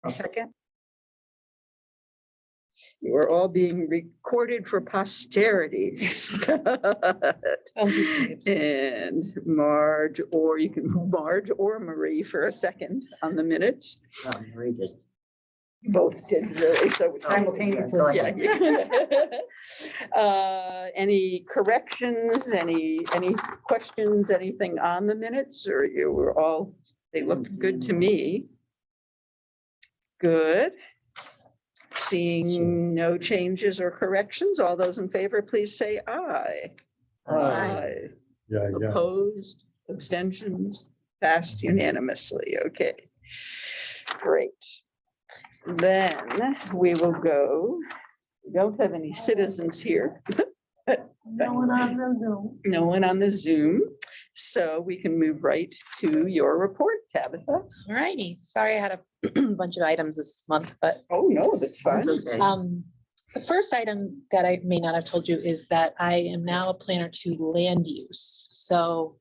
Second. You are all being recorded for posterity. And Marge, or you can move Marge or Marie for a second on the minutes. Marie did. You both did really, so Simultaneously. yeah. Any corrections, any questions, anything on the minutes, or you were all, they looked good to me. Good. Seeing no changes or corrections, all those in favor, please say aye. Aye. Yeah. Opposed, abstentions, passed unanimously. Okay, great. Then we will go. We don't have any citizens here. No one on the Zoom. No one on the Zoom. So we can move right to your report, Tabitha. All righty. Sorry, I had a bunch of items this month, but Oh, no, that's fine. Okay. the first item that I may not have told you is that I am now a planner to land use. So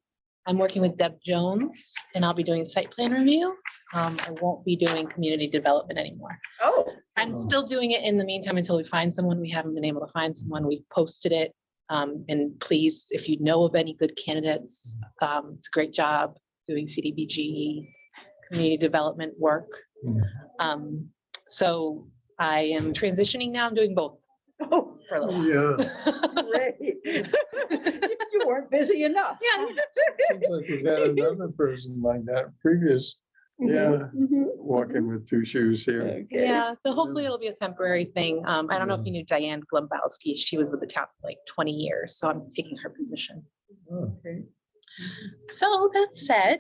I'm working with Deb Jones and I'll be doing site plan review. I won't be doing community development anymore. Oh, I'm still doing it in the meantime until we find someone. We haven't been able to find someone. We've posted it. And please, if you know of any good candidates, it's a great job doing Cdbg, community development work. So I am transitioning now. I'm doing both oh, for a little while. Yeah. great. You weren't busy enough. Yeah. Seems like we've had another person like that previous. Yeah, walking with two shoes here. Okay. Yeah, so hopefully it'll be a temporary thing. I don't know if you knew Diane Glumbowski. She was with the town for like 20 years, so I'm taking her position. Okay. So that said,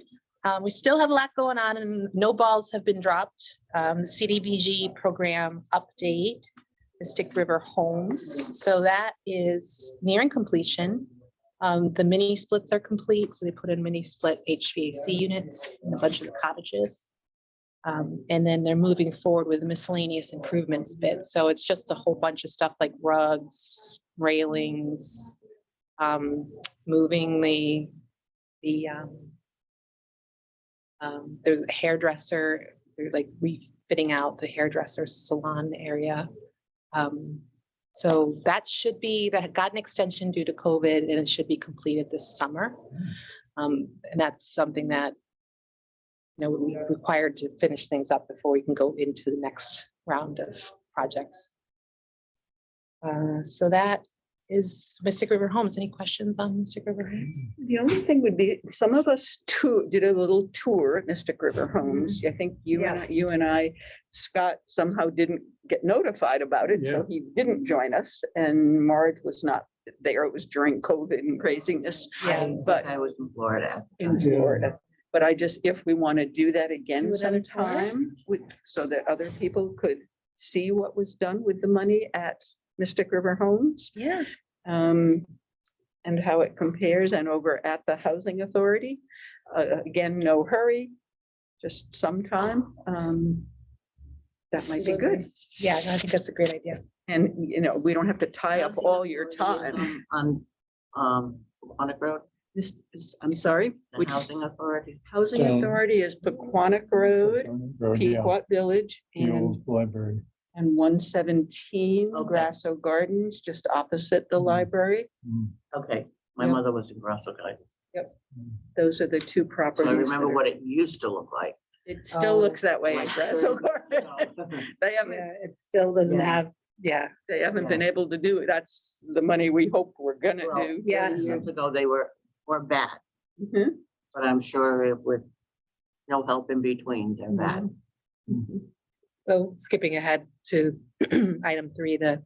we still have a lot going on and no balls have been dropped. Cdbg program update, Mystic River Homes. So that is nearing completion. The mini splits are complete. So they put in mini split HVAC units in a bunch of the cottages. And then they're moving forward with miscellaneous improvements bit. So it's just a whole bunch of stuff like rugs, railings, moving there's a hairdresser, they're like refitting out the hairdresser salon area. So that got an extension due to COVID and it should be completed this summer. And that's something that, we required to finish things up before we can go into the next round of projects. So that is Mystic River Homes. Any questions on Mystic River Homes? The only thing would be, some of us did a little tour at Mystic River Homes. I think you and I, Scott somehow didn't get notified about it, so he didn't join us, and Marge was not there. It was during COVID and craziness. But I was in Florida. But I just, if we want to do that again Do it another sometime, so that other people could see what was done with the money at Mystic River Homes. Yeah. And how it compares, and over at the Housing Authority. Again, no hurry, just sometime. That might be good. Yeah, no, I think that's a great idea. And, we don't have to tie up all your time. On Pequannock Road, I'm sorry, the which Housing Authority. Housing Authority is Pequannock Road, Pequot Village, The and old library. 117 Okay. Grasso Gardens, just opposite the library. Okay, my Yep. mother was in Grasso Gardens. Those are the two So properties. I remember that are- what it used to look like. It still looks that way in Like Grasso 30 Gardens. They haven't, It still doesn't have, they haven't been able to do it. That's the money we hope we're gonna Well, do. 30 years ago, they were bad, Mhm. but I'm sure with no help in between, they're bad. So skipping ahead to item 3, the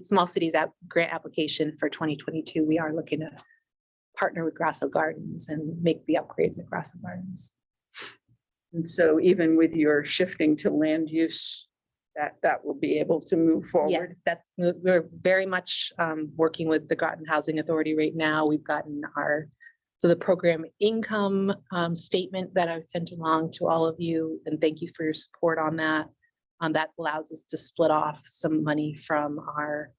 small cities grant application for 2022, we are looking to partner with Grasso Gardens and make the upgrades at Grasso Gardens. And so even with your shifting to land use, that will be able to move Yes, forward. we're very much working with the Groton Housing Authority right now. We've gotten so the program income statement that I've sent along to all of you, and thank you for your support on that. That allows us to split off some money from our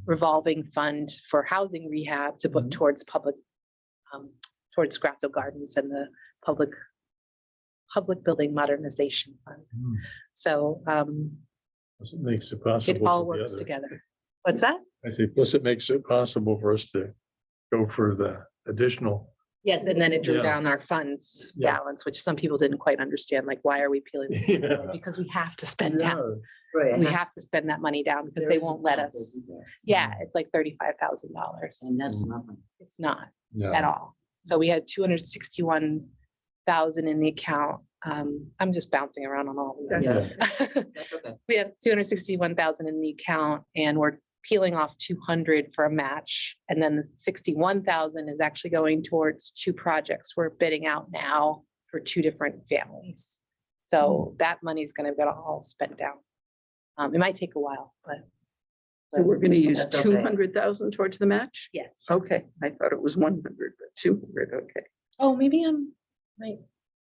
revolving fund for housing rehab to put towards towards Grasso Gardens and the public Public Building Modernization Fund. Hmm. So It makes it it possible. all for the works other. together. What's that? I say, plus it makes it possible for us to go for the additional. Yes, and then it drew Yeah. down our funds Yeah. balance, which some people didn't quite understand, like, why are we peeling? this money Yeah. away? Because we have to spend down. Right. We have to spend that money down because they won't let us. Yeah, it's like $35,000. And that's nothing. It's not Yeah. at all. So we had 261,000 in the account. I'm just bouncing around on all of these. Yeah. Yeah. That's okay. We have 261,000 in the account and we're peeling off 200 for a match. And then the 61,000 is actually going towards 2 projects we're bidding out now for 2 different families. So that money is going to get all spent down. It might take a while, but So we're gonna use That's okay. 200,000 towards the match? yes. Okay, I thought it was 100, but 200, okay. Oh, maybe I'm like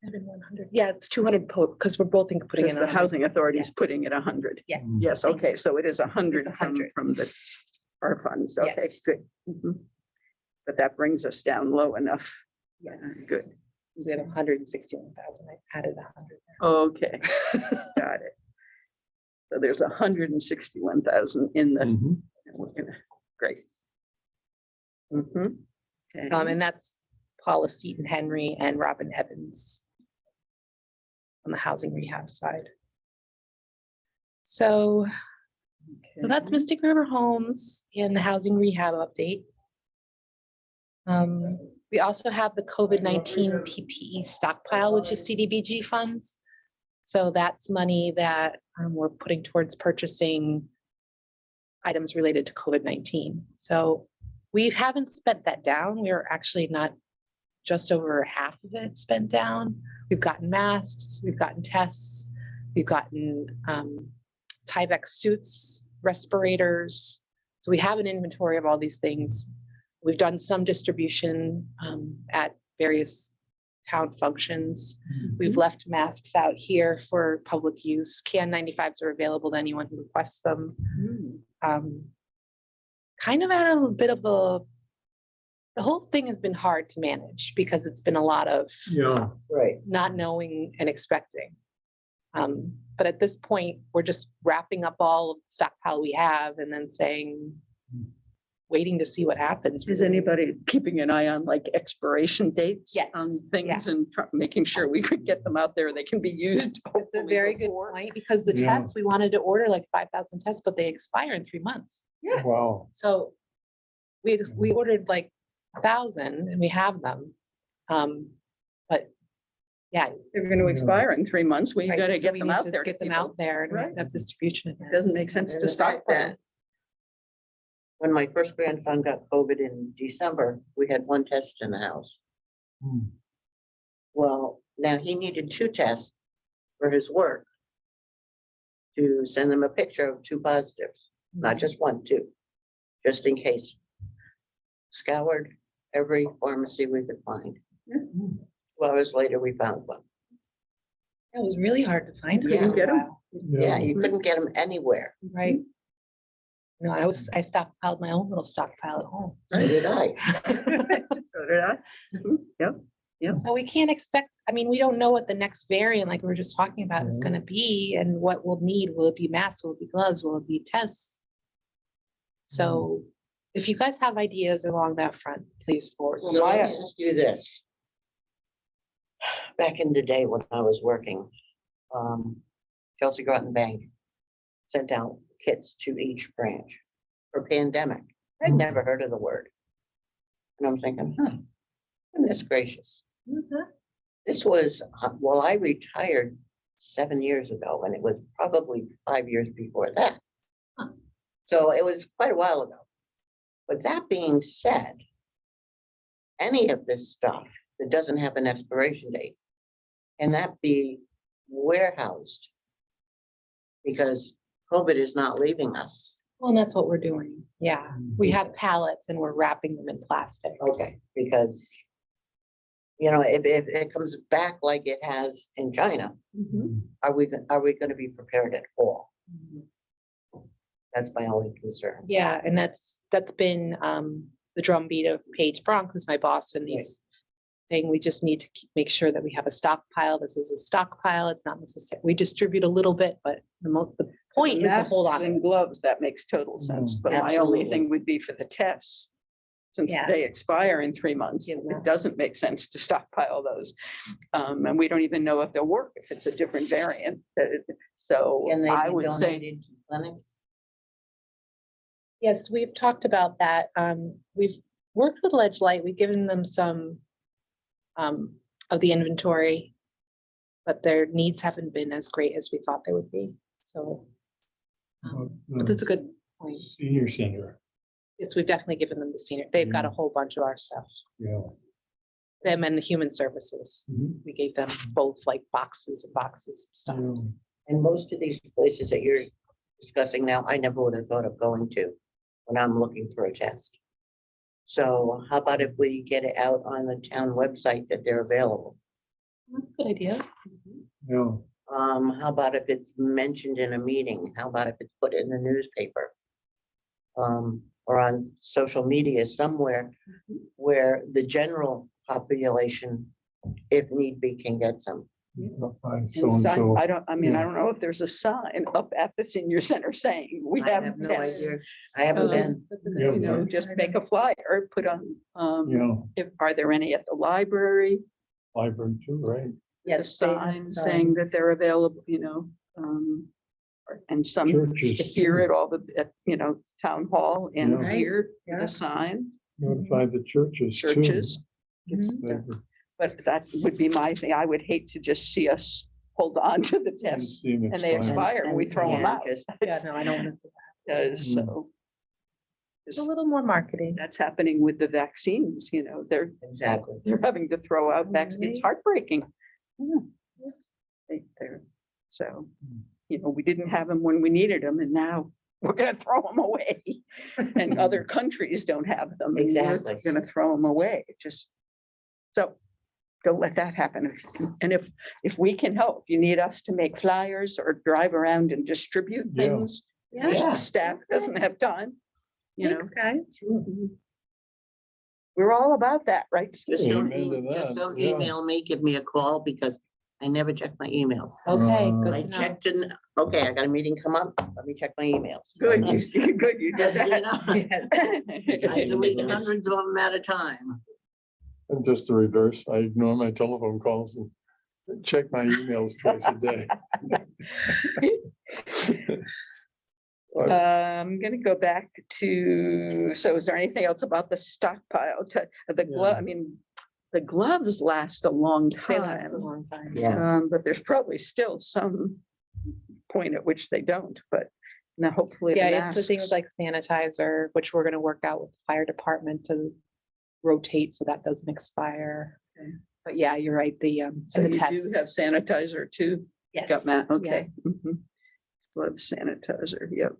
100. Yeah, it's 200 because we're both putting Because in the 100. housing authority is Yes. putting it 100. Yes. Yes, okay, so it is 100 It's 100. from the, our funds, okay, Yes. good. Mhm. But that brings us down low enough, Yes. good, So we have 161,000. I added 100 there. okay, got it. So there's 161,000 in the, Mhm. great. Mhm. Okay. And that's Paula Seaton Henry and Robin Evans on the housing rehab side. So that's Mystic River Homes and the housing rehab update. We also have the COVID-19 PPE stockpile, which is CDBG funds. So that's money that we're putting towards purchasing items related to COVID-19. So we haven't spent that down. We're actually not just over half of it spent down. We've gotten masks, we've gotten tests, we've gotten Tyvek suits, respirators. So we have an inventory of all these things. We've done some distribution at various town functions. We've left masks out here for public use. KN95s are available to anyone who requests them. Kind of at a bit of the whole thing has been hard to manage because it's been a lot of Yeah. Right. not knowing and expecting. But at this point, we're just wrapping up all of the stockpile we have and then saying, waiting to see what happens. Is anybody keeping an eye on like expiration dates Yes, on things and making sure we could get them out there, they can be used? It's a hopefully very good before? point because the Yeah. tests, we wanted to order like 5,000 tests, but they expire in 3 months. Wow. So we ordered like 1,000 and we have them. But yeah. They're going to expire in 3 months. We right, got to so get we them need out to there. to Get them people. out there and Right. have distribution. It doesn't make sense to stop that. When my first grandson got COVID in December, we had 1 test in the house. Hmm. Well, now he needed 2 tests for his work to send them a picture of 2 positives, not just 1, 2, just in case. Scoured every pharmacy we could find. 2 hours later, we found one. It was really hard to find. them Yeah. for a Get 'em? while, Yeah, you couldn't get them anywhere. right? No, I stockpiled my own little stockpile at home. So did I. So did I. Mhm. Yep. So we can't expect, I mean, we don't know what the next variant, like we were just talking about, is Yeah. gonna be and what we'll need. Will it be masks? Will it be gloves? Will it be tests? So if you guys have ideas along that front, please forward. So let me ask you this. Back in the day when I was working, Chelsea Groton Bank sent out kits to each branch for pandemic. I'd never heard of the word. And I'm thinking, goodness gracious. Who's that? This was, well, I retired 7 years ago, and it was probably 5 years before that. Huh. So it was quite a while ago. But that being said, any of this stuff that doesn't have an expiration date, can that be warehoused? Because COVID is not leaving us. Well, and that's what we're doing. Yeah, we have pallets and we're wrapping them in plastic. Okay, because, you know, if it comes back like it has in China, are we gonna be prepared at all? That's my only concern. Yeah, and that's been the drumbeat of Paige Bronk, who's my boss in these thing. We just need to make sure that we have a stockpile. This is a stockpile. It's not necessary. We distribute a little bit, but the point is to hold Masks on. and gloves, that makes total sense, but my only Absolutely. thing would be for the tests. Since Yeah. they expire in 3 months, Yeah. it doesn't make sense to stockpile those. And we don't even know if they'll work, if it's a different variant. So And they I be would say, donated to clinics. Yes, we've talked about that. We've worked with Ledge Light. We've given them some of the inventory, but their needs haven't been as great as we thought they would be. So but that's a good point. Senior center, Yes, we've definitely given them the senior. They've got a whole bunch of our stuff. yeah. Them and the human services. Mhm. We gave them both like boxes and boxes of stuff. Yeah. And most of these places that you're discussing now, I never would have thought of going to when I'm looking for a test. So how about if we get it out on the town website that they're available? That's a good idea. Yeah. How about if it's mentioned in a meeting? How about if it's put in the newspaper? Or on social media somewhere where the general population, if need be, can get some. By and so-and-so. I don't yeah. know if there's a sign up at the senior center saying we I have have no tests. idea. I haven't been. Yeah, You know, right. just make a flyer, put on, Yeah, are there any at the library? library too, right? A Yes, they have sign some. saying that they're available, and some Churches. here too. at all the, town hall and Yeah. here, Yeah. the sign, Notify the churches too. churches. Library. But that would be my thing. I would hate to just see us hold on to the tests Seem and they expire and we throw them yeah, out. just- Yeah, no, I don't want to. So. It's a little more marketing. That's happening with the vaccines, Exactly. they're having to throw out vaccines. It's Right. heartbreaking. They're, so, we didn't have them when we needed them and now we're gonna throw them away. And other countries don't have them. and we're Exactly. Gonna throw them away. So don't let that happen. And if we can help, you need us to make flyers or drive around and distribute Yeah. things. Yeah. Staff doesn't have time, Thanks, guys. We're all about that, right? Just don't, Amen to just that, don't yeah. email me, give me a call because I never check my email. Okay, Uh, good I to know. checked in, okay, I got a meeting come up, let me check my emails. Good, you did Because, you know, that. I delete hundreds of them at a time. And just the reverse, I ignore my telephone calls and check my emails twice a day. I'm gonna go back to, so is there anything else about the stockpile the glove? Yeah. I mean, the gloves last a long They last a time. long time. Yeah. But there's probably still some point at which they don't, but now hopefully. the Yeah, it's the things masks- like sanitizer, which we're gonna work out with the fire department to rotate so that doesn't expire. But yeah, you're right, So and the you do have tests. sanitizer too? Yes. Got Matt, yeah. okay. Mhm. Glove sanitizer, yep.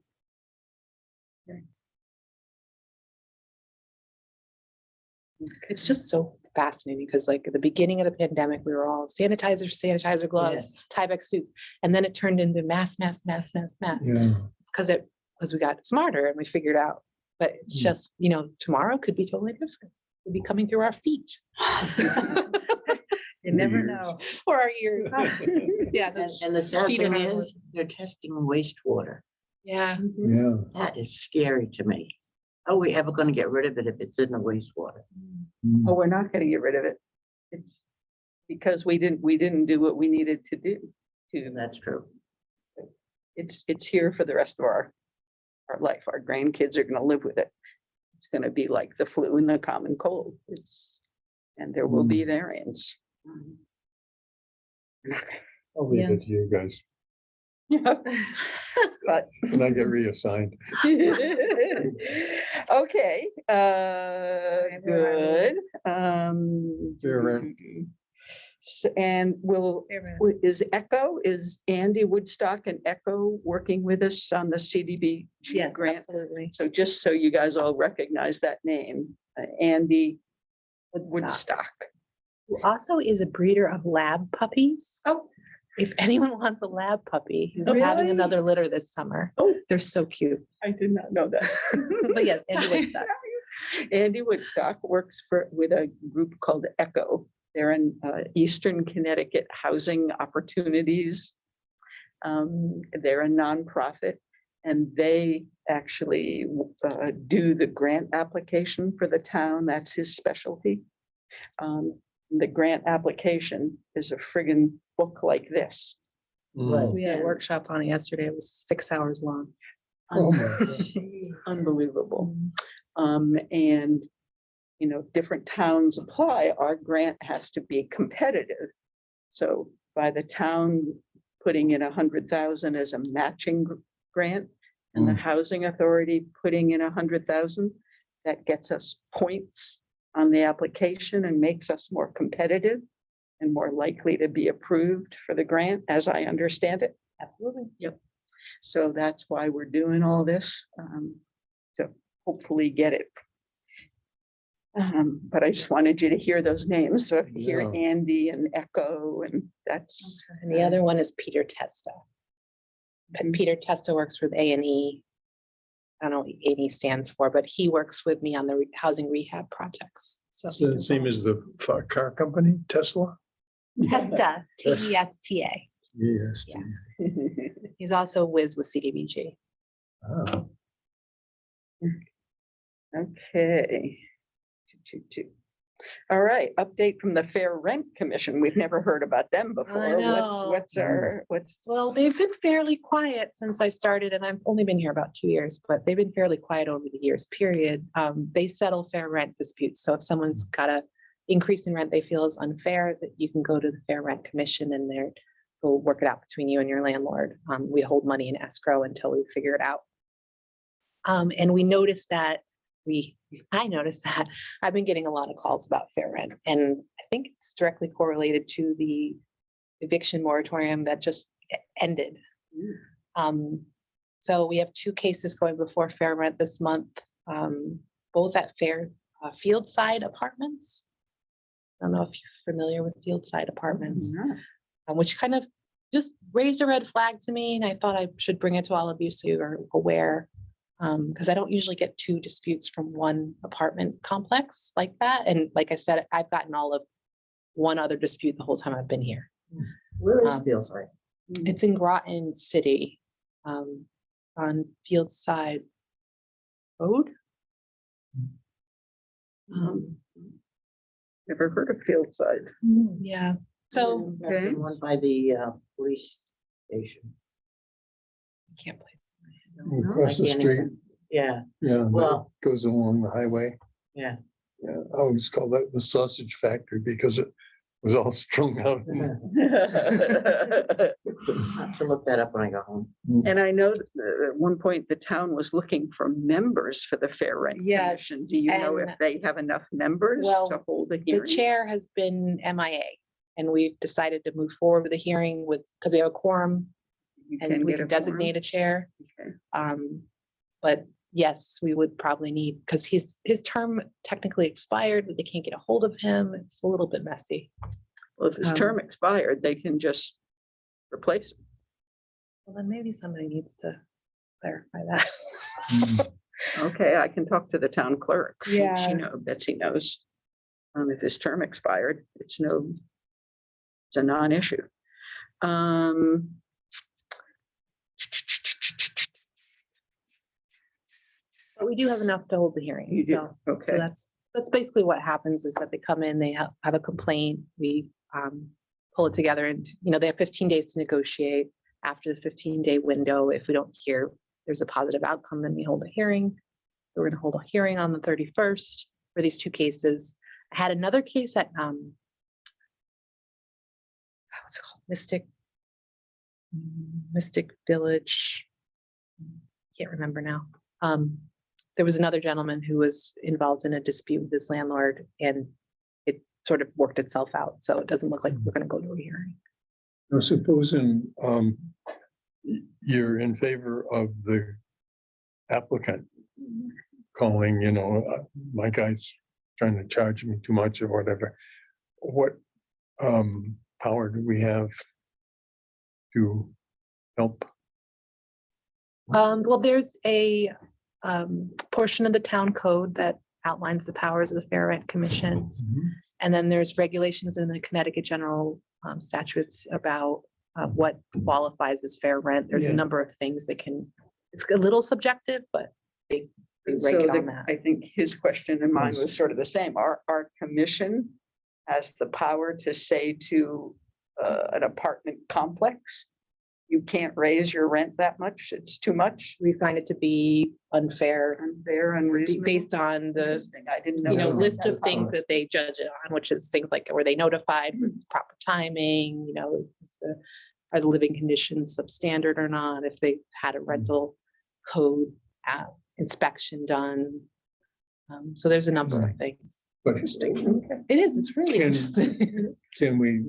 It's just so fascinating because like at the beginning of the pandemic, we were all sanitizer, gloves, Tyvek suits. And then it turned into mask. Yeah, Because we got smarter and we figured out, but it's just, tomorrow could be totally different. It'll be coming through our feet. You never Ears. know. Or our ears. Yeah. And the sad Feet in thing our is, they're testing wastewater. Yeah. yeah. That is scary to me. How are we ever gonna get rid of it if it's in the wastewater? Oh, we're not gonna get rid of it. It's because we didn't do what we needed to do. That's true. It's here for the rest of our life. Our grandkids are gonna live with it. It's gonna be like the flu and the common cold. And there will be variants. I'll leave Yeah. it to you guys But when I get reassigned. okay, good. Fair. And is Andy Woodstock and Echo working with us on the CDBG Yes, grant? absolutely. So just so you guys all recognize that name, Andy Woodstock. Who also is a breeder of lab puppies. Oh. If anyone wants a lab puppy, he's having Really? another litter this summer. Oh. They're so cute. I did not know that. But yeah, anyway, that. Andy Woodstock works with a group called Echo. They're in Eastern Connecticut Housing Opportunities. They're a nonprofit, and they actually do the grant application for the town. That's his specialty. The grant application is a friggin' book like this. Mm. We had a workshop on it yesterday. It was 6 hours long. Oh, my God. Unbelievable. And, you know, different towns apply. Our grant has to be competitive. So by the town putting in 100,000 as a matching grant and the housing authority putting in 100,000, that gets us points on the application and makes us more competitive and more likely to be approved for the grant, as I understand it. Absolutely. Yep. So that's why we're doing all this, to hopefully get it. But I just wanted you to hear those names. So if you hear Yeah. Andy and Echo, and that's. And the other one is Peter Testa. But Peter Testa works with A&E. I don't know what A&E stands for, but he works with me on the housing rehab projects. So It's the same as the car company, Tesla? Testa, Testa. Yes. Yeah. He's also whiz with CDBG. Ah, Okay. All right, update from the Fair Rent Commission. We've never heard about them before. know. What's, Well, they've been fairly quiet since I started, and I've only been here about 2 years, but they've been fairly quiet over the years, period. They settle fair rent disputes. So if someone's got a increase in rent they feel is unfair, that you can go to the Fair Rent Commission and they'll work it out between you and your landlord. We hold money in escrow until we figure it out. And we noticed that I noticed that I've been getting a lot of calls about fair rent, and I think it's directly correlated to the eviction moratorium that just ended. So we have 2 cases going before fair rent this month, both at Fieldside Apartments. I don't know if you're familiar with Fieldside Apartments, which kind of just raised a red flag to me, and I thought I should bring it to all of you so you're aware. Because I don't usually get 2 disputes from one apartment complex like that. And like I said, I've gotten all of one other dispute the whole time I've been here. Where is Fieldside? It's in Groton City, on Fieldside Road. never heard of Fieldside. Yeah, so That's the one by the police station. I can't place. across the I can't street, even- Yeah, yeah, that Well- goes along the highway. yeah. Yeah, I always call that the sausage factory because it was all strung out. I'll have to look that up when I go home. And I know that at one point the town was looking for members for the Fair Rent Yes, Commission. Do you know if and- they have enough members Well, to hold a The hearing? chair has been MIA, and we've decided to move forward with the hearing because we have a quorum You and we get can a quorum? designate a chair. Okay. But yes, we would probably need, because his term technically expired, but they can't get a hold of him. It's a little bit messy. Well, if his term expired, they can just replace him. Well, then maybe somebody needs to clarify that. Okay, I can talk to the town clerk. She Yeah. Betsy knows. If his term expired, it's a non-issue. But we do have enough to hold the You hearing, do, so okay. that's basically what happens is that they come in, they have a complaint, we pull it together, and they have 15 days to negotiate. After the 15-day window, if we don't hear there's a positive outcome, then we hold a hearing. We're going to hold a hearing on the 31st for these 2 cases. I had another case at what's it called? Mystic Village. Can't remember now. There was another gentleman who was involved in a dispute with his landlord, and it sort of worked itself out. So it doesn't look like we're going to go to a hearing. Now, supposing you're in favor of the applicant calling, my guy's trying to charge me too much or whatever. What power do we have to help? Well, there's a portion of the town code that outlines the powers of the Fair Rent Commission. And then there's regulations in the Connecticut general statutes about what qualifies as fair rent. There's a Yeah. number of things that can, it's a little subjective, but they rank So it on that. I think his question and mine was sort of the same. Our commission has the power to say to an apartment complex, you can't raise your rent that much. It's too much. We find it to be unfair Unfair, unreasonable. based on the, Interesting. I didn't know. you know, No. list of things that they judge it on, which is things like, were they notified with proper timing, you know, are the living conditions substandard or not, if they've had a rental code inspection done. So there's a number of things. But It is, it's really Can- interesting. can we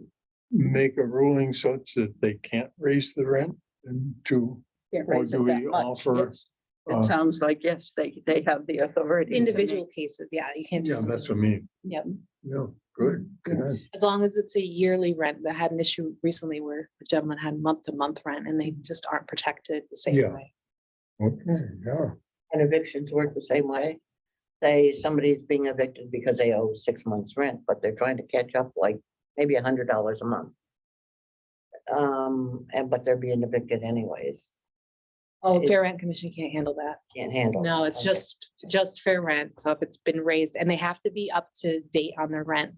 make a ruling such that they can't raise the rent and to, Can't or raise do it that we much. offer? Yes. It sounds like, yes, they have the authority. to Individual make- cases, yeah, you can't do Yeah, that's what I something. mean. Yep. Yeah, good. Good. As long as it's a yearly rent. That had an issue recently where the gentleman had month-to-month rent and they just aren't protected the same Yeah. way. Okay, yeah. And evictions work the same way. Say somebody's being evicted because they owe 6 months rent, but they're trying to catch up like maybe $100 a month. But they're being evicted anyways, Oh, It- Fair Rent Commission can't handle that. can't handle. No, it. it's Okay. just fair rent. So if it's been raised and they have to be up to date on their rent.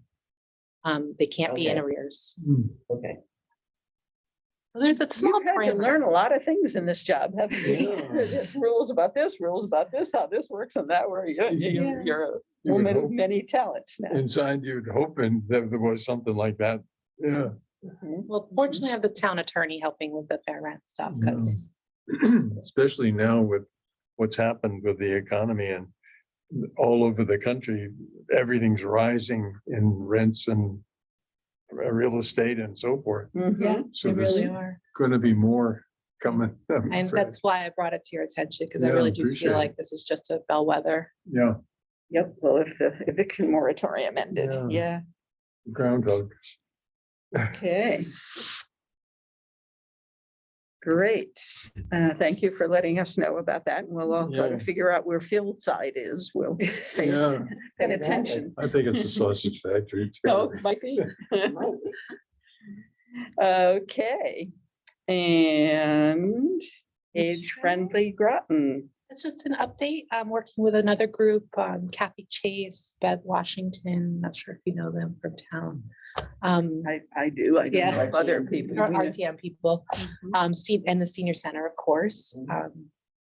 They can't be in Okay. arrears. Okay, So there's a small You've had to parameter. learn a lot of things in this job, haven't you? Yeah. There's rules about this, how this works and that, where Yeah. you're a You would woman of hope many talents now. inside you'd hoping that there was something like that. Yeah. Mhm. Well, fortunately, I have the town attorney helping with the fair rent stuff because Especially now with what's happened with the economy and all over the country, everything's rising in rents and real estate and so forth. Mhm. So they there's really are. gonna be more coming. I'm And afraid. that's why I brought it to your attention because I Yeah, really do appreciate feel it. like this is just a bellwether. Yeah, Yep, well, if the eviction moratorium ended, Yeah. yeah, groundhog. okay. Great, thank you for letting us know about that, and we'll all try to Yeah. figure out where Fieldside is, we'll pay Yeah, pay attention. I think it's a sausage factory. too. No, it might be. Might be. Okay, and age-friendly Groton. It's just an update. I'm working with another group, Kathy Chase, Bev Washington. Not sure if you know them from town. I do, I Yeah. know of other people. Our Yeah. RTM people, and the senior center, of course,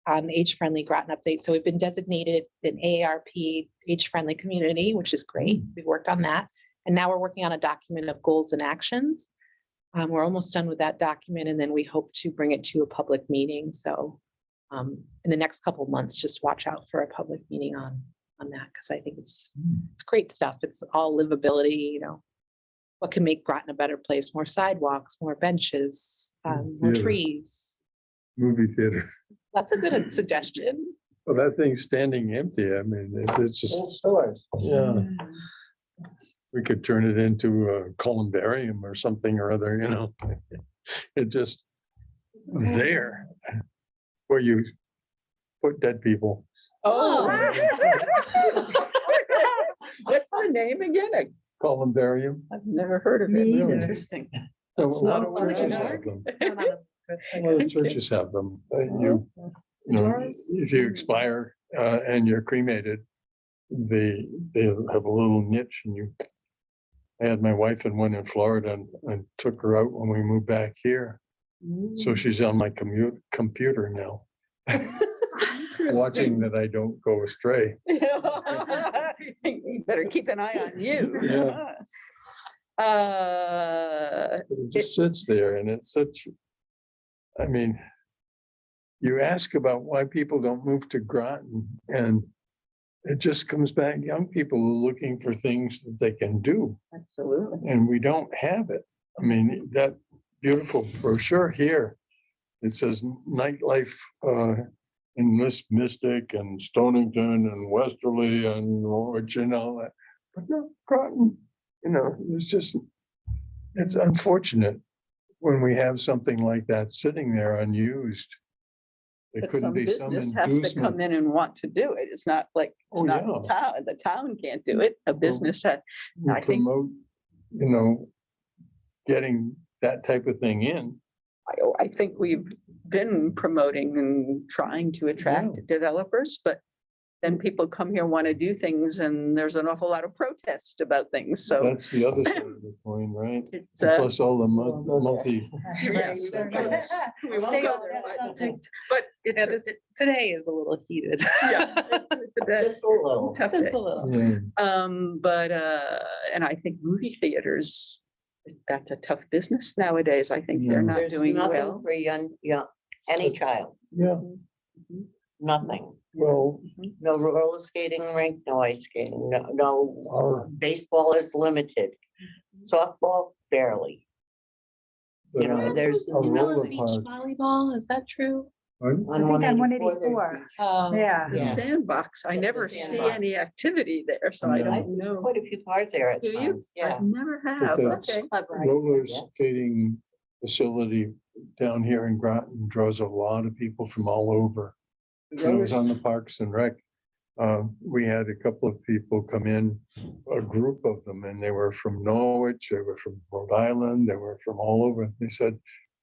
on age-friendly Groton update. So we've been designated an AARP age-friendly community, which is great. We've worked on that. And now we're working on a document of goals and actions. We're almost done with that document, and then we hope to bring it to a public meeting. So in the next couple of months, just watch out for a public meeting on that, because I think it's great stuff. It's all livability, you know. What can make Groton a better place? More sidewalks, more benches, more Theater. trees. Movie theater. That's a good suggestion. Well, that thing's standing empty. I mean, it's just, Old stores. yeah. We could turn it into a columbarium or something or other, you know. It just there where you put dead people. Oh. What's the name again? Columbarium. I've never heard of it. Me either. Interesting. So a lot of Sounds like churches an have them. A Like lot of churches have them. You know, if you expire and you're cremated, they have a little niche and you. I had my wife in one in Florida and took her out when we moved back here. So she's on my computer now, watching that I don't go astray. You better keep an eye on you. Yeah. But it just sits there and it's such, I mean, you ask about why people don't move to Groton and it just comes back, young people are looking for things that they can do Absolutely. and we don't have it. I mean, that beautiful brochure here, it says nightlife in Mystic and Stonington and Westerly and Norwich and all that. But no, Groton, you know, it's just, it's unfortunate when we have something like that sitting there unused. There But couldn't some be some business has to inducement. come in and want to do it. It's not like, it's Oh, not yeah. the town can't do it. A business had, We I think- promote, you know, getting that type of thing in. I think we've been promoting and trying to attract developers, but then people come here, want to do things, and there's an awful lot of protest about things, so That's the other side of the coin, right? it's, Plus all the multi. Yes. we won't go there, but it's, Today is a little heated. yeah, it's a bit Just a little. tough Just day. a little. Yeah, But, and I think movie theaters, that's a tough business nowadays. I think they're Yeah. not There's doing nothing well. for any child, yeah, nothing. well, No roller skating rink, no ice skating, no, our, baseball is limited. Softball, barely. You know, the- there's a roller Beach park. volleyball, is that true? Pardon? on 184. there's beach. Yeah. The Yeah. sandbox, I The never see sandbox. any activity there, so I No. I don't see know. quite a few cars there at Do you? times, yeah. I never have, that's- okay. Roller Yeah. skating facility down here in Groton draws a lot of people from all over. When I was on the Parks and Rec, we had a couple of people come in, a group of them, and they were from Norwich, they were from Rhode Island, they were from all over. They said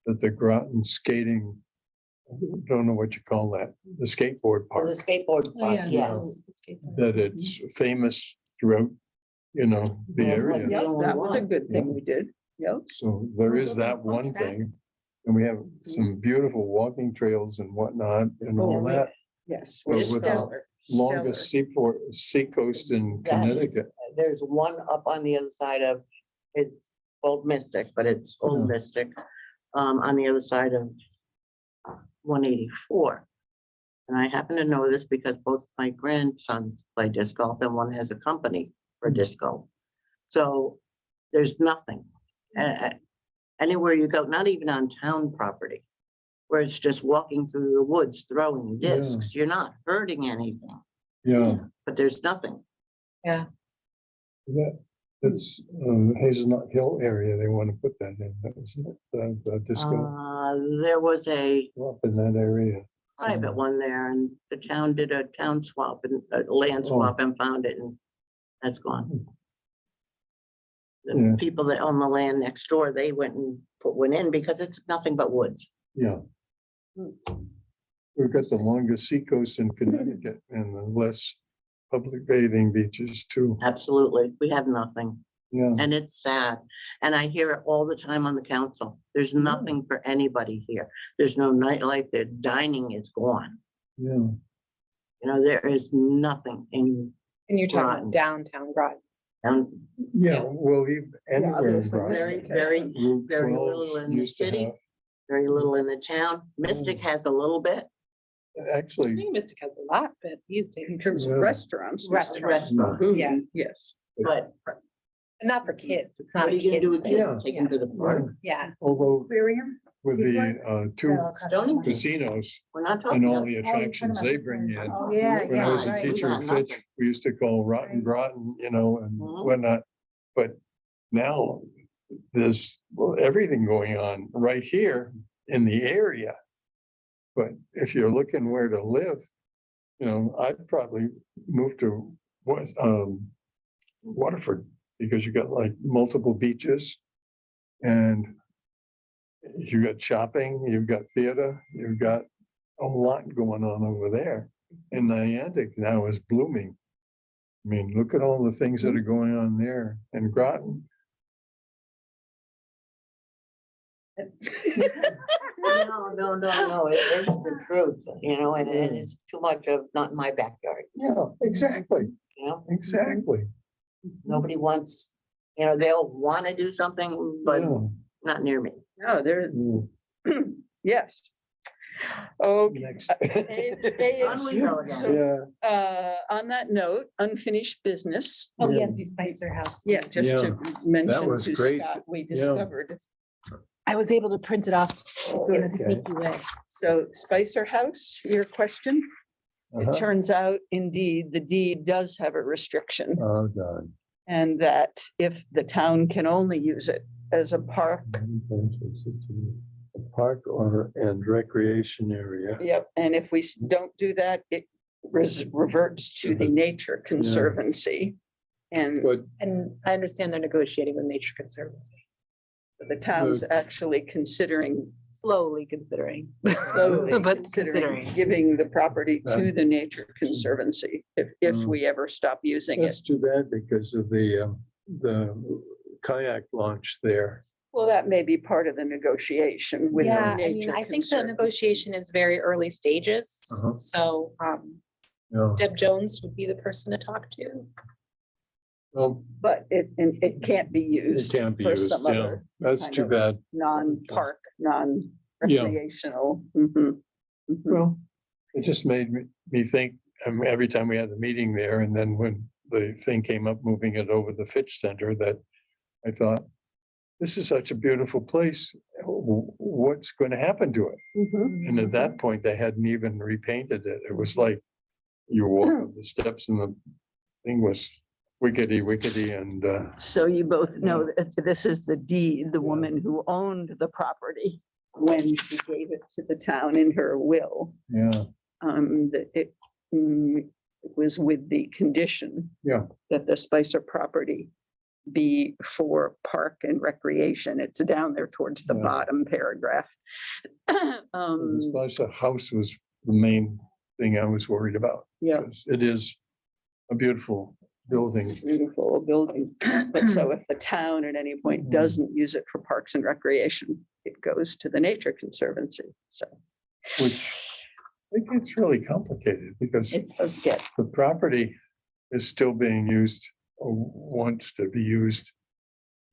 that the Groton skating, I don't know what you call that, the skateboard For park, the skateboard Oh, park, yes. that it's famous throughout, you know, the Well, area. yeah. Yeah, that was a good thing Yeah. we did, yep. So there is that one thing. And we have some beautiful walking trails and whatnot and all Oh, that. Yes. But we're with the stellar, Longest seacoast in That is- Connecticut. There's one up on the other side of, it's Old Mystic, but it's Old Yeah. Mystic, on the other side of 184. And I happen to know this because both my grandsons play disc golf and one has a company for disc golf. So there's nothing. Anywhere you go, not even on town property, where it's just walking through the woods, throwing Yeah. discs, you're not hurting anything, Yeah, but there's nothing. it's Hazelnut Hill area. They want to put that in. That was the disco There was a up in that area. private one there and the town did a town swap and a land Oh. swap and found it and that's gone. The Yeah. people that own the land next door, they went and put one in because it's nothing but woods. Yeah. We've got the longest seacoast in Connecticut and the less public bathing beaches too. Absolutely. We have nothing. Yeah, And it's sad. And I hear it all the time on the council. There's nothing for anybody here. There's no nightlife. The dining is gone. yeah. You know, there is nothing in And you're talking Groton. about downtown Groton. town. Yeah, well, anywhere in there's a Groton. Very, very, Route very 12 little in the used to city. have- very little in the town. Mystic has a little bit. I Actually, think Mystic has a lot, but these days. In terms of Yeah. restaurants. Restaurant. Booming, Yeah. Yes. But Not for kids. It's not what a are you gonna kid do with thing. kids? Take them to the park? Yeah. although Aquarium? with the two Stonington. casinos We're not and talking all about. the attractions they bring in. Oh, yeah. When I was a right. teacher at Fitch, we used to call Rotten Groton, you know, and Mhm. whatnot. But now there's everything going on right here in the area. But if you're looking where to live, you know, I'd probably move to Waterford because you got like multiple beaches and you got shopping, you've got theater, you've got a lot going on over there. And Niantic now is blooming. I mean, look at all the things that are going on there in Groton. No, it is the truth, you know, and it's too much of not in my backyard, Yeah, exactly, you know, exactly. nobody wants, you know, they'll want to do something, but Yeah. not near me. No, there, Mm. yes. Okay. Next. On we go again. Yeah, On that note, unfinished business. Oh, Yeah. yeah, the Spicer House. Yeah, just to mention was to great. Scott, we Yeah. discovered. I was able to print it off in a Okay. sneaky way. So Spicer House, your question? It uh-huh. turns out indeed, the deed does have a restriction. Oh, God. And that if the town can only use it as a park Park and recreation area. Yep, and if we don't do that, it reverts to the Nature Conservancy. And But And I understand they're negotiating with Nature Conservancy, the town's actually considering, slowly considering. slowly But considering considering. giving the property to the Nature Conservancy if Mm. we ever stop using it. that's too bad because of the kayak launch there. Well, that may be part of the negotiation with the Yeah, I mean, Nature I think the Conservancy. negotiation is very early stages. Uh-huh. So Yeah. Deb Jones would be the person to talk to. Well, But it can't be it used can't be for used. some Yeah, other that's kind too of bad. non-park, non-recreational. Mhm, mhm. Well, it just made me think, every time we had a meeting there, and then when the thing came up, moving it over the Fitch Center, that I thought, this is such a beautiful place. What's going to happen to it? Mhm. And at that point, they hadn't even repainted it. It was like you walk up the steps and the thing was wickety, and So you both know that this is the deed, the woman who owned the property when she gave it to the town in her will. yeah, That it was with the condition yeah. that the Spicer property be for park and recreation. It's down there towards the Yeah. bottom paragraph. The house was the main thing I was worried about. Yeah, 'Cause it is a beautiful building. beautiful building. But so if the town at any point Mhm. doesn't use it for parks and recreation, it goes to the Nature Conservancy. So Which I think it's really complicated because it does get, the property is still being used or wants to be used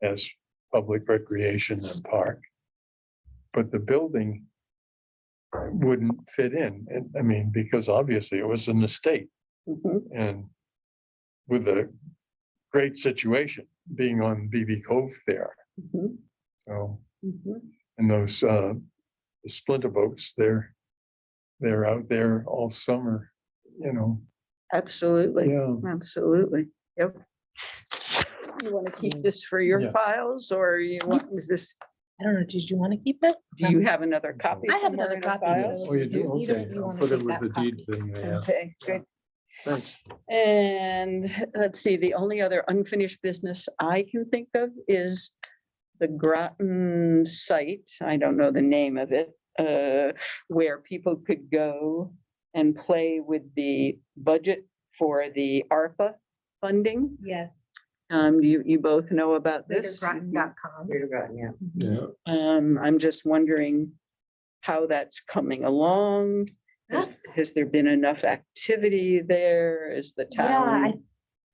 as public recreation and park. But the building wouldn't fit in. And I mean, because obviously it was an estate mhm, and with a great situation being on BB Cove there. mhm, So, mhm. and those the splinter boats, they're out there all summer, you know. Absolutely, Yeah. absolutely. Yep. You want to keep this for your Yeah. files or you want, is this, I don't know, did you want to keep it? do you have another copy? I have somewhere another in a copy. file? so Oh, you do? either Okay. of you I'll wanna put it take with that the deed copy. thing. Yeah. Okay, good. Thanks. And let's see, the only other unfinished business I can think of is the Groton site. I don't know the name of it, where people could go and play with the budget for the ARPA funding. Yes. You both know about this. Groton.com. Peter Groton, yeah. Yeah. I'm just wondering how that's coming along. Has there been enough activity there? Is the Yeah, town?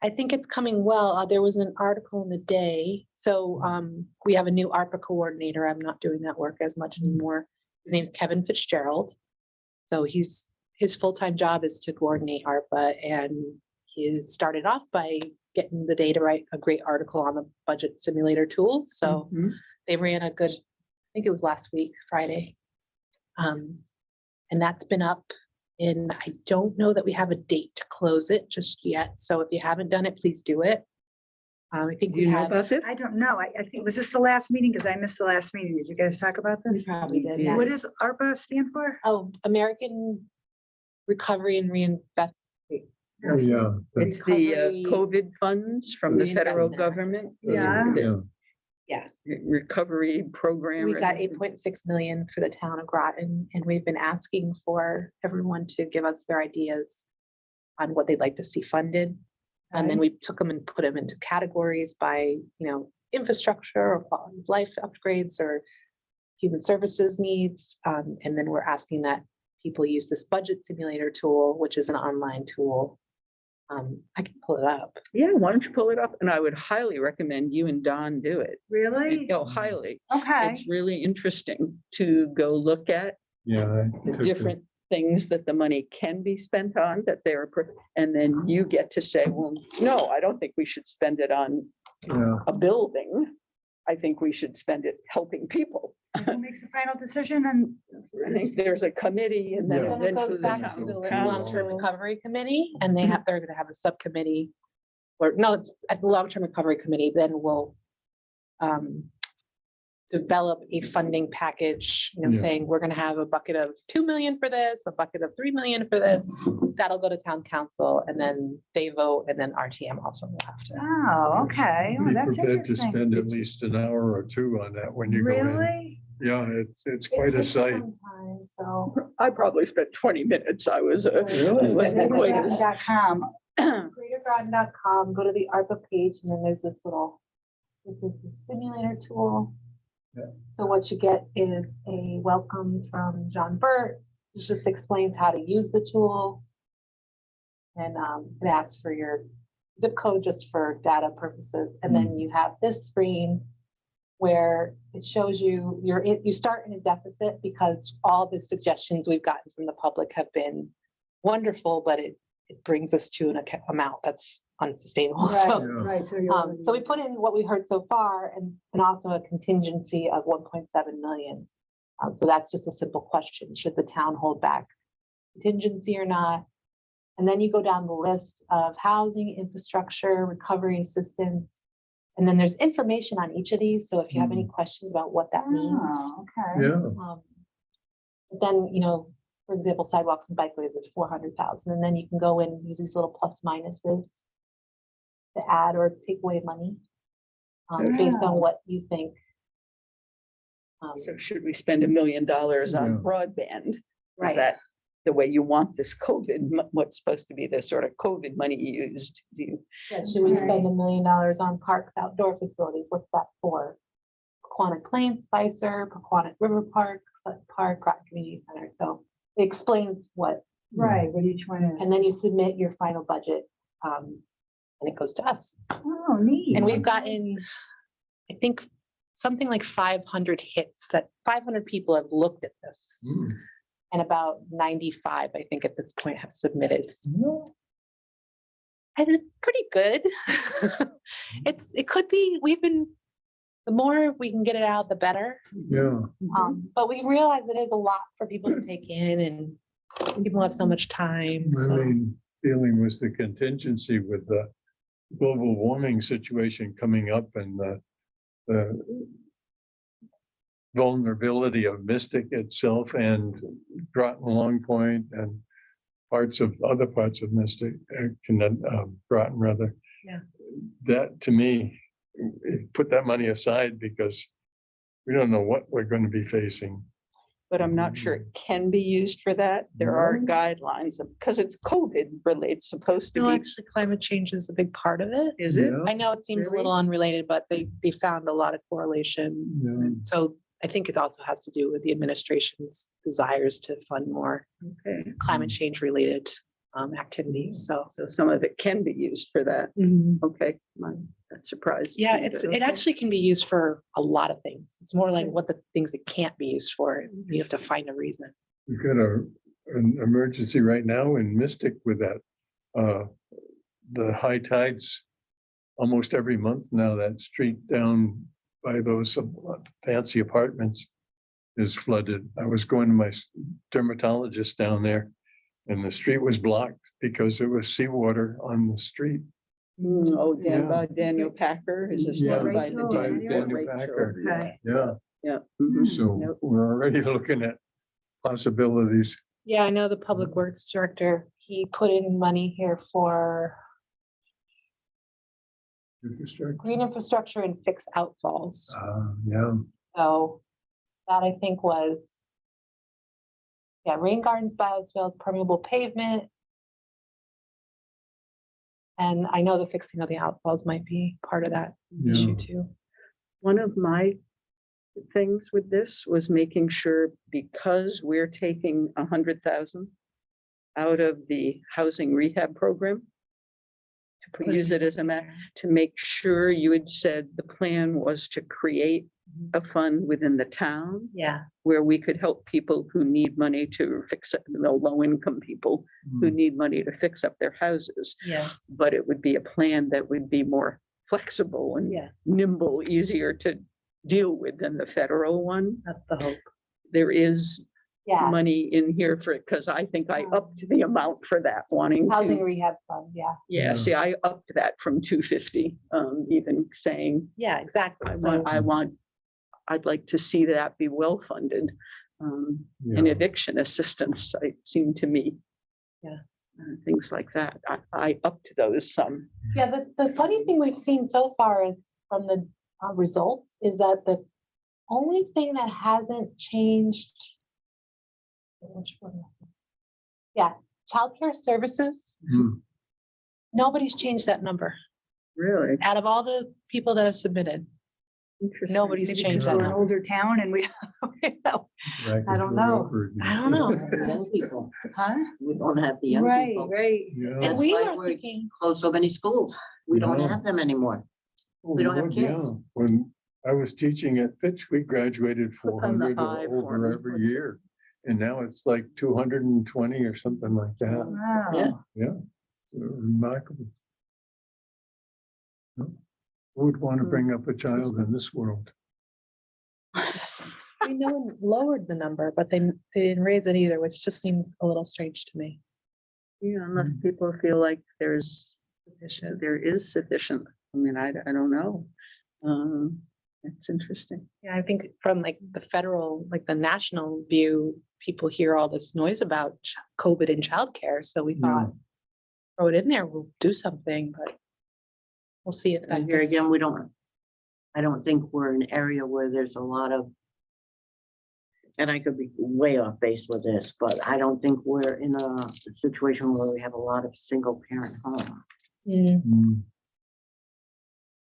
I think it's coming well. There was an article in the day. So we have a new ARPA coordinator. I'm not doing that work as much anymore. His name's Kevin Fitzgerald. So his full-time job is to coordinate ARPA, and he started off by getting the day to write a great article on the budget simulator tool. So Mhm. they ran a good, I think it was last week, Friday. And that's been up. And I don't know that we have a date to close it just yet. So if you haven't done it, please do it. I think Do we you know have. about this? I don't know. I think, was this the last meeting? Because I missed the last meeting. Did you guys talk about We this? probably We did. did. Yeah. What does ARPA stand for? Oh, American Recovery and Reinvest. Oh, yeah. It's the Recovery- COVID funds from the federal Reinvestment Act. government. Yeah. The Recovery program. We or got something. 8.6 million for the town of Groton, and we've been asking for everyone to give us their ideas on what they'd like to see funded. And then we took them and put them into categories by, infrastructure or quality of life upgrades or human services needs. And then we're asking that people use this budget simulator tool, which is an online tool. I can pull it up. Yeah, why don't you pull it up? And I would highly recommend you and Don do it. Really? No, highly. Okay. It's really interesting to go look at Yeah. the different things that the money can be spent on that they're, and then you get to say, well, no, I don't think we should spend it on Yeah. a building. I think we should spend it helping people. Who makes the final decision? And I think there's a committee and then Yeah. Then it eventually goes the back to town the council. long-term recovery committee, and they're gonna have a subcommittee. Or no, it's at the long-term recovery committee, then we'll develop a funding package, Yeah. saying we're gonna have a bucket of 2 million for this, a bucket of 3 million for this. That'll go to town council and then they vote and then RTM also will have to. Oh, okay. Oh, Be that's prepared to interesting. spend at least an hour or two on that when you go in. Really? Yeah, it's quite a sight. So. I probably spent 20 minutes. I was, Really? wasn't quite as. Groton.com. GreaterGroton.com, go to the ARPA page, and then there's this is the simulator tool. Yeah. So what you get is a welcome from John Burt. It just explains how to use the tool. And it asks for your zip code just for data purposes. And then you have this screen where it shows you you start in a deficit because all the suggestions we've gotten from the public have been wonderful, but it brings us to an amount that's unsustainable. Right, So, right. so we put in what we heard so far and also a contingency of 1.7 million. So that's just a simple question. Should the town hold back contingency or not? And then you go down the list of housing, infrastructure, recovery assistance. And then there's information on each of these. So if you have any questions about what that means. Oh, okay. Yeah, But then, for example, sidewalks and bikeways is 400,000. And then you can go in and use these little plus minuses to add or take away money based on what you think. So should we spend $1 million on Yeah. broadband? Is Right. that the way you want this COVID, what's supposed to be the sort of COVID money used? Do you? Yeah, should we spend $1 million on parks, outdoor facilities? What's that for? Paquonic Plains, Spicer, Paquonic River Park, Sutton Park, Groton Community Center. So it explains what, Right, what each one is. and then you submit your final budget, and it goes to us. Oh, neat. And we've gotten, I think, something like 500 hits, that 500 people have looked at this. And about 95, I think at this point have submitted. And it's pretty good. It could be, the more we can get it out, the better. yeah. But we realize it is a lot for people to take in and people have so much time. I So, mean, dealing with the contingency with the global warming situation coming up and the vulnerability of Mystic itself and Groton Long Point and other parts of Mystic, Groton rather. Yeah. That to me, put that money aside because we don't know what we're going to be facing. But I'm not sure it can be used for that. There are No. guidelines because it's COVID related, supposed to no, be. actually climate change is a big part of it. Is it? Yeah. I know it seems a Really? little unrelated, but they found a lot of correlation. Yeah. So I think it also has to do with the administration's desires to fund more Okay, climate change related activities. So so some of it can be used for that. Okay, that surprised. yeah, me, it but okay. actually can be used for a lot of things. It's more like what the things it can't be used for. You have to find a reason. We've got an emergency right now in Mystic with that. The high tides almost every month now, that street down by those fancy apartments is flooded. I was going to my dermatologist down there and the street was blocked because there was seawater on the street. Oh, Yeah. Daniel Packer is just Yeah, down by the Rachel, Daniel. Daniel Packer. Okay. Yeah, Yeah. mhm. so Yep. we're already looking at possibilities. Yeah, I know the public works director, he put in money here for Infrastructure. green infrastructure and fix outfalls. Yeah, So that I think was, yeah, rain gardens, biospheres, permeable pavement. And I know the fixing of the outfalls might be part of that issue too. One of my things with this was making sure, because we're taking 100,000 out of the housing rehab program use it as to make sure you had said the plan was to create a fund within the town Yeah, where we could help people who need money to fix it, low-income people who need money to fix up their houses. yes, But it would be a plan that would be more flexible and yeah, nimble, easier to deal with than the federal one. that's the hope. There is Yeah, money in here for it, because I think I upped the amount for that, wanting housing to. rehab fund, yeah, Yeah, see, I upped that from 250, even saying, yeah, exactly. I So, want I'd like to see that be well-funded. And Yeah. eviction assistance, it seemed to me. Yeah. Things like that. I upped those some. Yeah, the funny thing we've seen so far is from the results is that the only thing that hasn't changed. Which one is it? Yeah, childcare services. Mm. Nobody's changed that number. Really? Out of all the people that have submitted, Interesting. nobody's Maybe changed because that we're an number. older town and we, Right, I don't we're know. over it I now. don't know. The young people, huh? we don't have the young Right, people. right. Yeah. That's We why were we're thinking, closed so many schools. We don't Yeah. have them anymore. Oh, We don't have Lord, kids. yeah. When I was teaching at Fitch, we graduated Click on the 400 eye or for over me. every year. And now it's like 220 or something like that. Wow. Yeah. It's remarkable. Who would want to bring up a child in this world? we know one lowered the number, but they didn't raise it either, which just seemed a little strange to me. Yeah, unless people feel like there is sufficient. I mean, I don't know. It's interesting. Yeah, I think from like the federal, like the national view, people hear all this noise about COVID and childcare. So we Yeah. thought, throw it in there, we'll do something, but we'll see if that And here gets. again, I don't think we're an area where there's a lot of, and I could be way off base with this, but I don't think we're in a situation where we have a lot of single parent homes. Mm, Mm.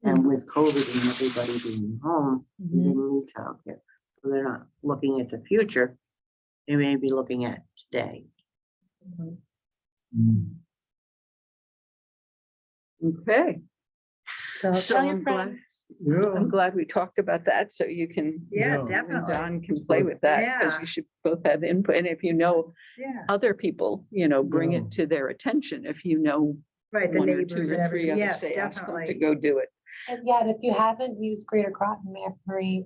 And with COVID and everybody being home, we mhm. didn't need childcare. So they're not looking at the future. They may be looking at today. Mhm. Mm. Okay. So So tell your I'm glad, friends. Yeah. I'm glad we talked about that, so you can, Yeah, Yeah. and definitely. Don can play with that, because Yeah. you should both have input, and if you know Yeah, other people, bring Yeah. it to their attention, if you know right, the one or two neighbors or and three everything. others, Yes, say, ask them to definitely. go do it. And yeah, and if you haven't used Greater Groton, Marie,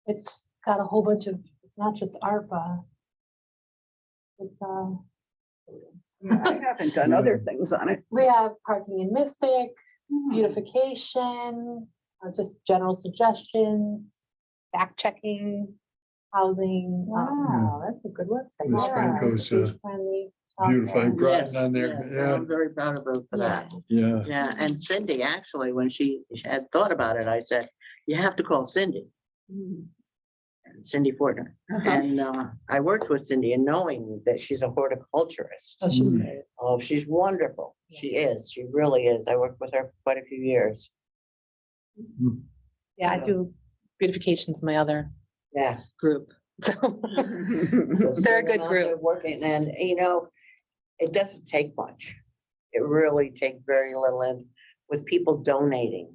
it's got a whole bunch of, it's not just ARPA. It's, Yeah, I haven't done other things on it. we have parking in Mystic, Hmm. beautification, just general suggestions, fact checking, housing. Wow, that's a good website. Miss Yeah. Franco's, Friendly. beautifying Groton on there. Yes, Yeah. I'm very proud of her for that. Yeah. Yeah, and Cindy, actually, when she had thought about it, I said, you have to call Cindy, Cindy Fortner. And I worked with Cindy and knowing that she's a horticulturist. Oh, she's Mm. great. Oh, she's wonderful. She is. She really is. I worked with her for quite a few years. Yeah, I do beautification's my other Yeah. group. So So They're a seeing good them out there group. Working and, it doesn't take much. It really takes very little and with people donating.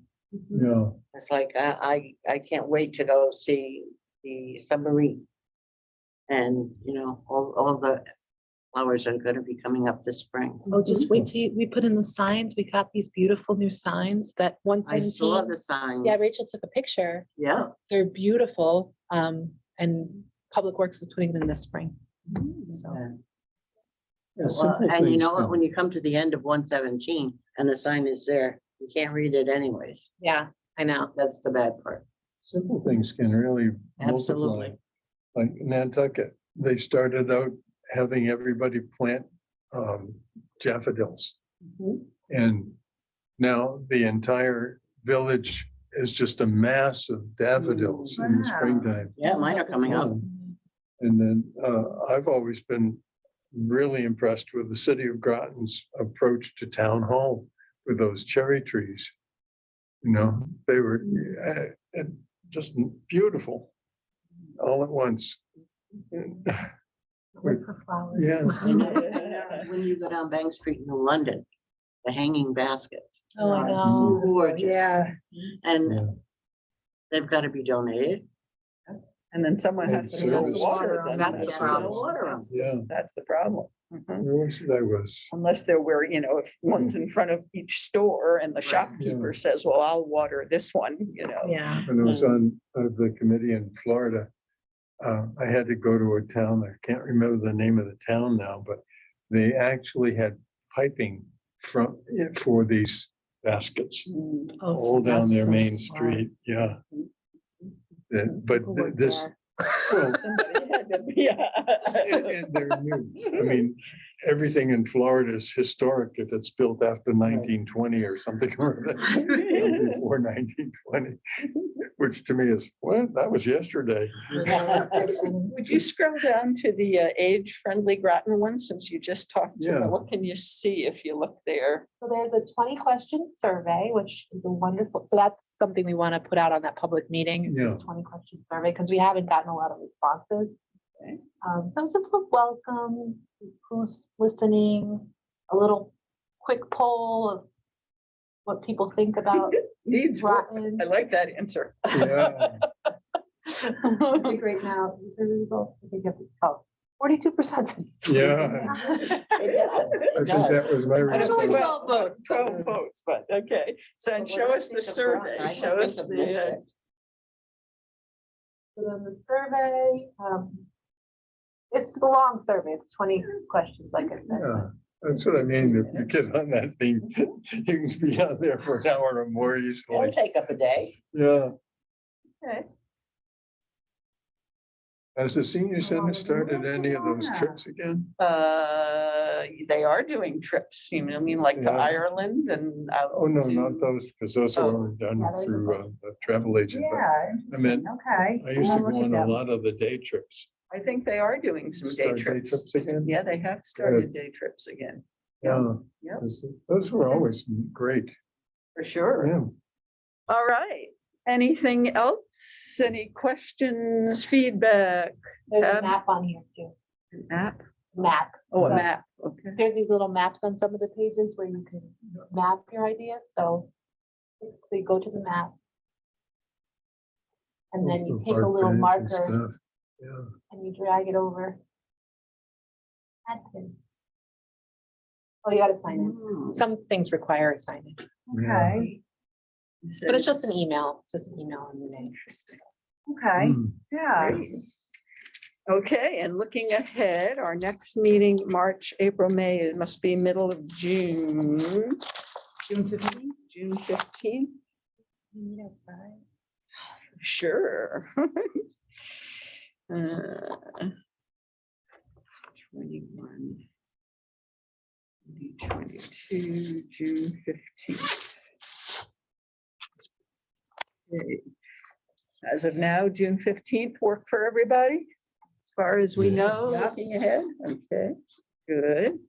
Yeah. It's like, I can't wait to go see the submarine. And, all the flowers are gonna be coming up this spring. Oh, just wait till we put in the signs. We got these beautiful new signs that I saw 117. the signs. Yeah, Rachel took a picture. Yeah, They're beautiful. And Public Works is putting them in this spring. So yeah. Yeah, Well, simple and you things know what, can- when you come to the end of 117 and the sign is there, you can't read it anyways. yeah, I know. That's the bad part. Simple things can really multiply. Absolutely. Like Nantucket, they started out having everybody plant daffodils. And now the entire village is just a mass of daffodils in the Wow. springtime. Yeah, mine are coming up. And then I've always been really impressed with the city of Groton's approach to town hall with those cherry trees. They were just beautiful all at once. Look for flowers. Yeah. When you go down Bank Street in London, the hanging baskets. Oh, I are know. Gorgeous. Yeah, And Yeah. they've got to be donated. And then someone has to And fill service. water them. That's the Yes, problem. water 'em. Yeah, That's the problem. where was it I was? Unless they're where, if one's in front of each store and the shopkeeper says, well, I'll water this one. Yeah. When I was on the committee in Florida, I had to go to a town, I can't remember the name of the town now, but they actually had piping for these baskets Mm. all down their main street, yeah. But this, well, Somebody had to- Yeah. and they're new. I mean, everything in Florida is historic if it's built after 1920 or something, or before 1920, which to me is, well, that was yesterday. Would you scroll down to the age-friendly Groton one, since you just talked to Yeah. them? What can you see if you look there? So there's a 20-question survey, which is a wonderful, so that's something we want to put out on that public meeting. It's this Yeah. 20-question survey, because we haven't gotten a lot of responses. Okay. So it's just a welcome, who's listening, a little quick poll of what people think about Needs work. Groton. I like that answer. Yeah. I think right now, the results, I think, oh, 42%. Yeah. It does, I it think does. that was my There's only response. 12 votes. 12 votes, but okay. So and But when show I us the think of Groton, survey. I Show think us of the, Mystic. So then the survey, it's a long survey, it's 20 questions, like I said. Yeah, that's what I mean. If you get on that thing, you can be on there for an hour or more It'll easily. take up a day. Yeah. okay. Has the senior center would you started like any to of those know? trips again? They are doing trips, you know, I mean, like to Yeah. Ireland and out. Oh, no, to- not those, because those are Oh. only done Yeah, there's a through the travel agent. but Yeah. I meant, Okay. I used to I'll look go at on a them. lot of the day trips. I think they are doing some day Start trips. again? Yeah, they have started day trips again, Yeah. Yep. Those were always great. for sure. Yeah. All right. Anything else? Any questions, feedback? There's a Um, map on here too, An app? map. Oh, a So map. Okay. There's these little maps on some of the pages where you can map your ideas, so basically go to the map. And then you The take a park little bench and marker stuff. Yeah. and you drag it over. Add pin. Oh, you gotta sign in. Hmm. Some things require a sign in, Okay, but it's just an email, it's just an email on your name. okay, Hmm. yeah. Great. Okay, and looking ahead, our next meeting, March, April, May, it must be middle of June. June 15th? June 15th, Meet outside. sure. 21, 22, June 15th. Okay. As of now, June 15th work for everybody? As far as we know, Yep. looking ahead, okay, good.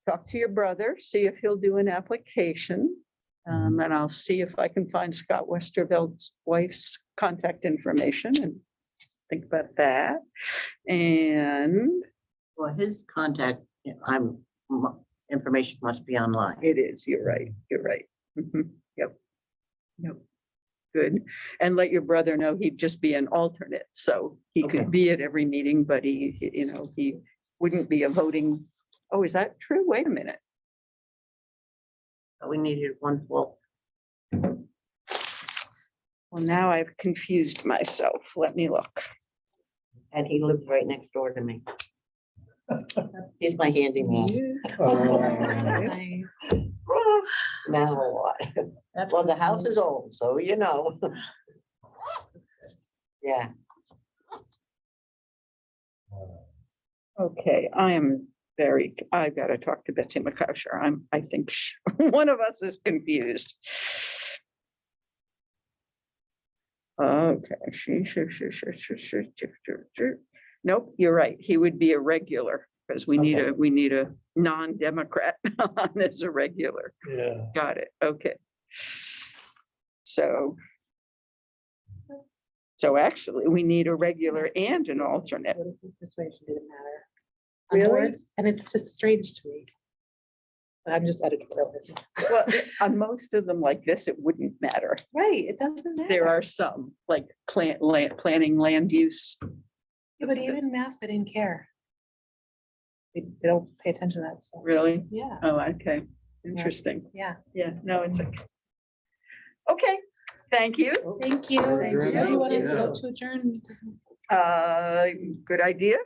Talk to your brother, see if he'll do an application. And I'll see if I can find Scott Westerveld's wife's contact information and think about that. And Well, his contact, information must be online. it is, you're right, you're right. Mhm, Yep. Yep. Good. And let your brother know he'd just be an alternate, so he Okay. could be at every meeting, but he wouldn't be a voting. Oh, is that true? Wait a minute. We needed one full. Well, now I've confused myself. Let me look. And he lives right next door to me. He's my handyman. Nice. Now what? Well, the house is old, so you know. Yeah, Okay, I've got to talk to Betsy McCusher. I think one of us is confused. Okay. Nope, you're right. He would be a regular because we need a non-Democrat on as a regular. Yeah. Got it. Okay. So actually, we need a regular and an alternate. Political persuasion didn't matter. Really? Words, and it's just strange to me. But I'm just editorial. Well, on most of them like this, it wouldn't matter. Right, it doesn't matter. There are some like planning land use. Yeah, but even Mass, they didn't care. They don't pay attention to that stuff. Really? Yeah, Oh, okay. Interesting. yeah. Yeah, no, it's okay. Okay, thank you. Thank you. Thank you. How do you want to Yeah. go to adjourn? Good idea.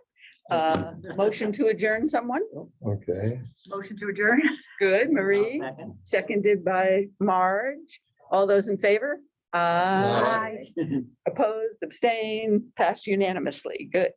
Motion to adjourn, someone? Okay. Motion to adjourn. Good, Marie, Second. seconded by Marge. All those in favor? Aye. Opposed, abstained, passed unanimously. Good.